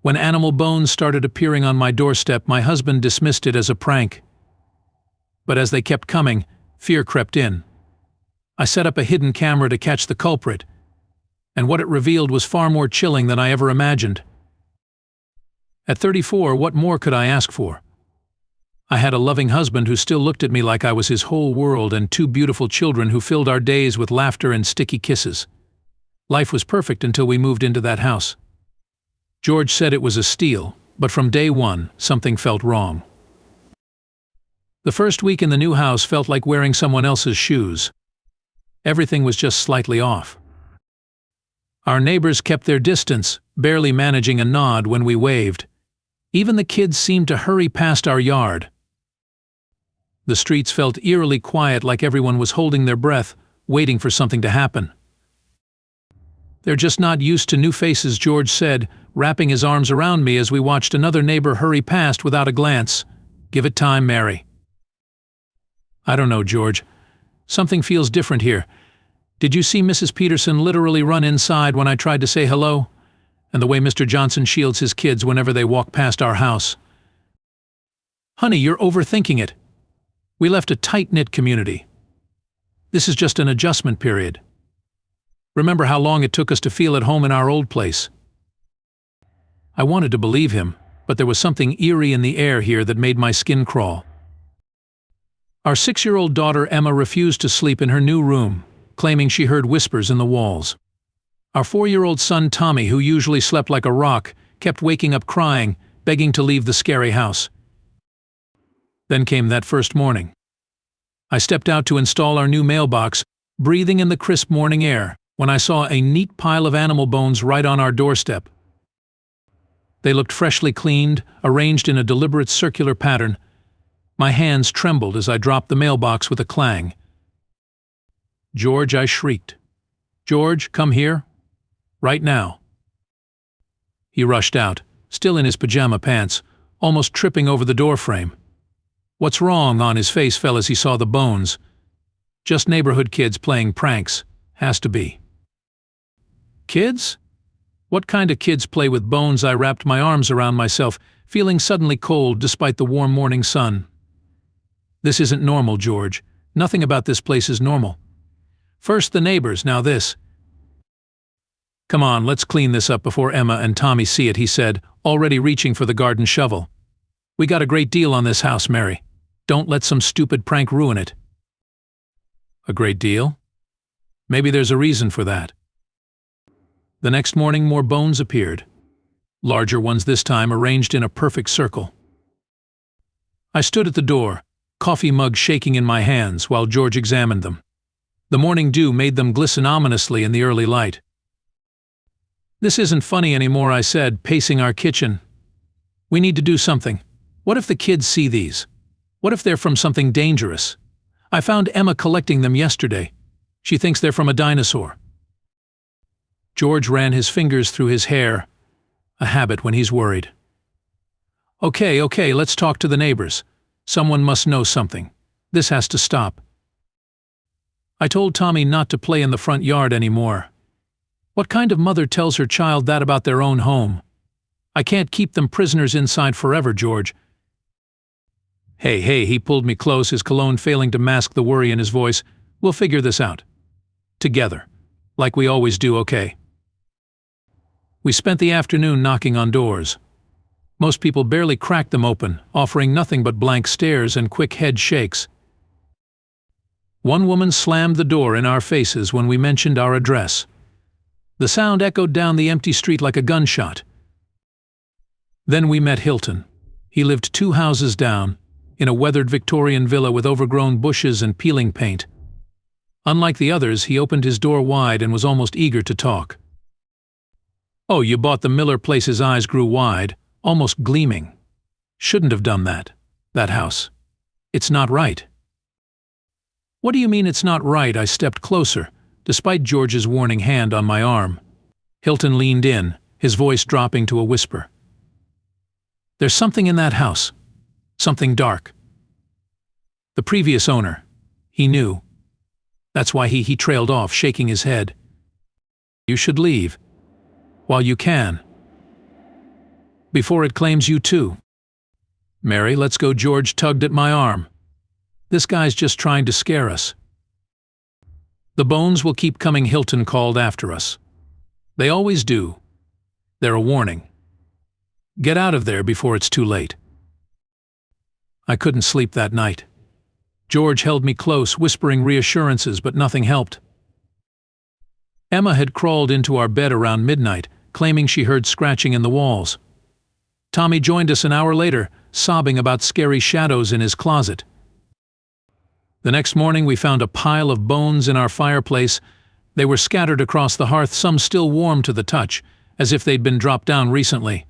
When animal bones started appearing on my doorstep, my husband dismissed it as a prank. But as they kept coming, fear crept in. I set up a hidden camera to catch the culprit, and what it revealed was far more chilling than I ever imagined. At 34, what more could I ask for? I had a loving husband who still looked at me like I was his whole world, and two beautiful children who filled our days with laughter and sticky kisses. Life was perfect until we moved into that house. George said it was a steal, but from day one, something felt wrong. The first week in the new house felt like wearing someone else's shoes. Everything was just slightly off. Our neighbors kept their distance, barely managing a nod when we waved. Even the kids seemed to hurry past our yard. The streets felt eerily quiet, like everyone was holding their breath, waiting for something to happen. "They're just not used to new faces," George said, wrapping his arms around me as we watched another neighbor hurry past without a glance. "Give it time, Mary." "I don't know, George. Something feels different here. Did you see Mrs. Peterson literally run inside when I tried to say hello? And the way Mr. Johnson shields his kids whenever they walk past our house?" "Honey, you're overthinking it. We left a tight-knit community. This is just an adjustment period. Remember how long it took us to feel at home in our old place." I wanted to believe him, but there was something eerie in the air here that made my skin crawl. Our 6-year-old daughter Emma refused to sleep in her new room, claiming she heard whispers in the walls. Our 4-year-old son Tommy, who usually slept like a rock, kept waking up crying, begging to leave the scary house. Then came that first morning. I stepped out to install our new mailbox, breathing in the crisp morning air, when I saw a neat pile of animal bones right on our doorstep. They looked freshly cleaned, arranged in a deliberate circular pattern. My hands trembled as I dropped the mailbox with a clang. "George," I shrieked. "George, come here. Right now." He rushed out, still in his pajama pants, almost tripping over the doorframe. "What's wrong?" on his face fell as he saw the bones. "Just neighborhood kids playing pranks. Has to be." "Kids? What kind of kids play with bones?" I wrapped my arms around myself, feeling suddenly cold despite the warm morning sun. "This isn't normal, George. Nothing about this place is normal. First the neighbors, now this." "Come on, let's clean this up before Emma and Tommy see it," he said, already reaching for the garden shovel. "We got a great deal on this house, Mary. Don't let some stupid prank ruin it." "A great deal? Maybe there's a reason for that." The next morning more bones appeared. Larger ones this time, arranged in a perfect circle. I stood at the door, coffee mug shaking in my hands, while George examined them. The morning dew made them glisten ominously in the early light. "This isn't funny anymore," I said, pacing our kitchen. "We need to do something. What if the kids see these? What if they're from something dangerous? I found Emma collecting them yesterday. She thinks they're from a dinosaur." George ran his fingers through his hair, a habit when he's worried. Okay, let's talk to the neighbors. Someone must know something. This has to stop." I told Tommy not to play in the front yard anymore. What kind of mother tells her child that about their own home? I can't keep them prisoners inside forever, George. Hey, he pulled me close, his cologne failing to mask the worry in his voice. "We'll figure this out. Together. Like we always do, okay?" We spent the afternoon knocking on doors. Most people barely cracked them open, offering nothing but blank stares and quick head shakes. One woman slammed the door in our faces when we mentioned our address. The sound echoed down the empty street like a gunshot. Then we met Hilton. He lived 2 houses down, in a weathered Victorian villa with overgrown bushes and peeling paint. Unlike the others, he opened his door wide and was almost eager to talk. "Oh, you bought the Miller place?" His eyes grew wide, almost gleaming. "Shouldn't have done that. That house. It's not right." "What do you mean it's not right?" I stepped closer, despite George's warning hand on my arm. Hilton leaned in, his voice dropping to a whisper. "There's something in that house. Something dark. The previous owner. He knew. That's why he trailed off, shaking his head. You should leave. While you can." before it claims you too. Mary, let's go. George tugged at my arm. This guy's just trying to scare us. The bones will keep coming, Hilton called after us. They always do. They're a warning. Get out of there before it's too late. I couldn't sleep that night. George held me close, whispering reassurances, but nothing helped. Emma had crawled into our bed around midnight, claiming she heard scratching in the walls. Tommy joined us an hour later, sobbing about scary shadows in his closet. The next morning we found a pile of bones in our fireplace. They were scattered across the hearth, some still warm to the touch, as if they'd been dropped down recently.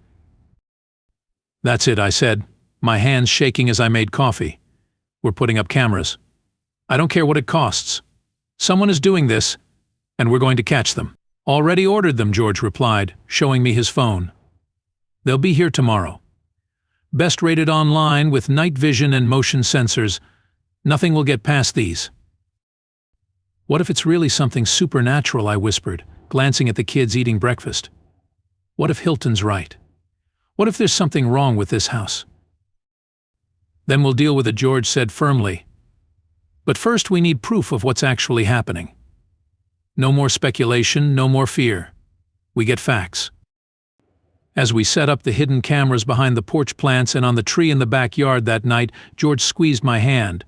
That's it, I said, my hands shaking as I made coffee. We're putting up cameras. I don't care what it costs. Someone is doing this, and we're going to catch them. Already ordered them, George replied, showing me his phone. They'll be here tomorrow. Best rated online with night vision and motion sensors. Nothing will get past these. What if it's really something supernatural, I whispered, glancing at the kids eating breakfast. What if Hilton's right? What if there's something wrong with this house? Then we'll deal with it, George said firmly. But first we need proof of what's actually happening. No more speculation, no more fear. We get facts. As we set up the hidden cameras behind the porch plants and on the tree in the backyard that night, George squeezed my hand.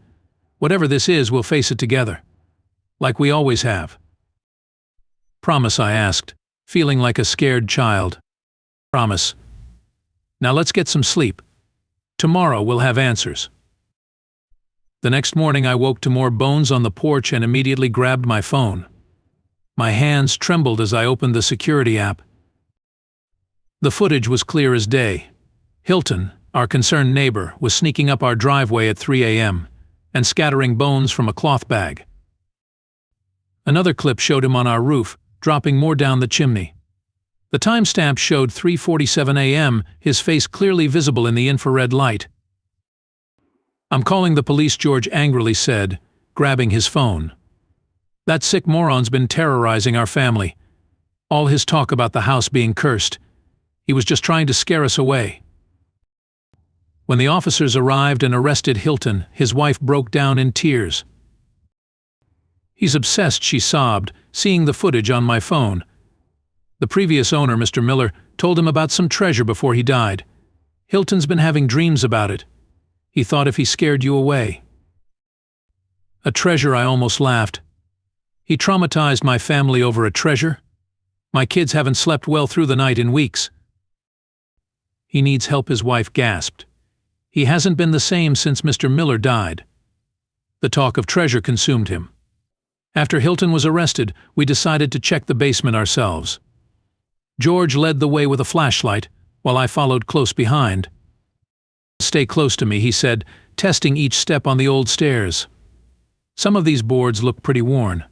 Whatever this is, we'll face it together. Like we always have. Promise, I asked, feeling like a scared child. Promise. Now let's get some sleep. Tomorrow we'll have answers. The next morning I woke to more bones on the porch and immediately grabbed my phone. My hands trembled as I opened the security app. The footage was clear as day. Hilton, our concerned neighbor, was sneaking up our driveway at 3 a.m. and scattering bones from a cloth bag. Another clip showed him on our roof, dropping more down the chimney. The timestamp showed 3:47 a.m., his face clearly visible in the infrared light. I'm calling the police, George angrily said, grabbing his phone. That sick moron's been terrorizing our family. All his talk about the house being cursed. He was just trying to scare us away. When the officers arrived and arrested Hilton, his wife broke down in tears. He's obsessed, she sobbed, seeing the footage on my phone. The previous owner, Mr. Miller, told him about some treasure before he died. Hilton's been having dreams about it. He thought if he scared you away. A treasure, I almost laughed. He traumatized my family over a treasure? My kids haven't slept well through the night in weeks. He needs help, his wife gasped. He hasn't been the same since Mr. Miller died. The talk of treasure consumed him. After Hilton was arrested, we decided to check the basement ourselves. George led the way with a flashlight, while I followed close behind. Stay close to me, he said, testing each step on the old stairs. Some of these boards looked pretty worn.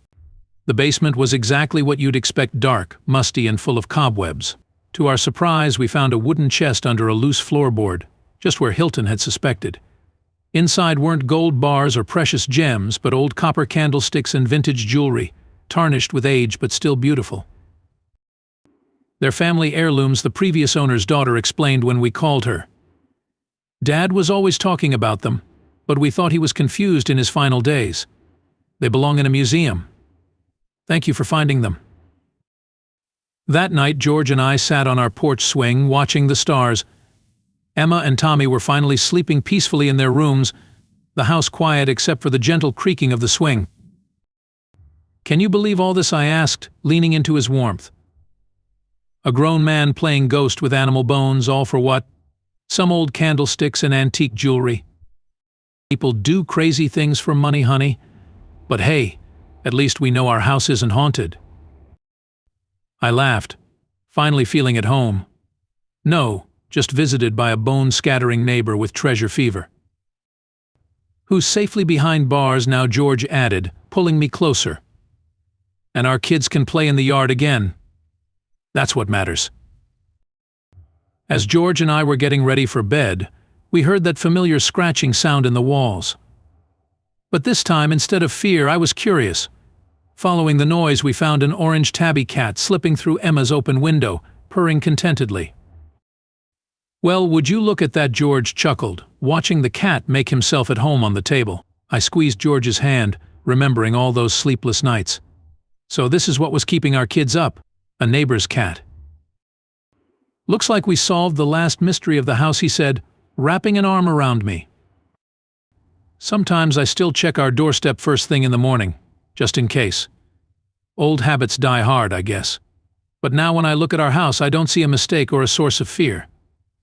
The basement was exactly what you'd expect: dark, musty, and full of cobwebs. To our surprise, we found a wooden chest under a loose floorboard, just where Hilton had suspected. Inside weren't gold bars or precious gems, but old copper candlesticks and vintage jewelry, tarnished with age but still beautiful. Their family heirlooms, the previous owner's daughter explained when we called her. Dad was always talking about them, but we thought he was confused in his final days. They belong in a museum. Thank you for finding them. That night, George and I sat on our porch swing, watching the stars. Emma and Tommy were finally sleeping peacefully in their rooms, the house quiet except for the gentle creaking of the swing. Can you believe all this? I asked, leaning into his warmth. A grown man playing ghost with animal bones, all for what? Some old candlesticks and antique jewelry. People do crazy things for money, honey. But hey, at least we know our house isn't haunted. I laughed, finally feeling at home. No, just visited by a bone-scattering neighbor with treasure fever. Who's safely behind bars now, George added, pulling me closer. And our kids can play in the yard again. That's what matters. As George and I were getting ready for bed, we heard that familiar scratching sound in the walls. But this time, instead of fear, I was curious. Following the noise, we found an orange tabby cat slipping through Emma's open window, purring contentedly. Well, would you look at that, George chuckled, watching the cat make himself at home on the table. I squeezed George's hand, remembering all those sleepless nights. So this is what was keeping our kids up, a neighbor's cat. Looks like we solved the last mystery of the house, he said, wrapping an arm around me. Sometimes I still check our doorstep first thing in the morning, just in case. Old habits die hard, I guess. But now when I look at our house, I don't see a mistake or a source of fear.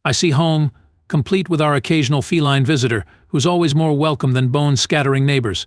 I see home, complete with our occasional feline visitor, who's always more welcome than bone-scattering neighbors.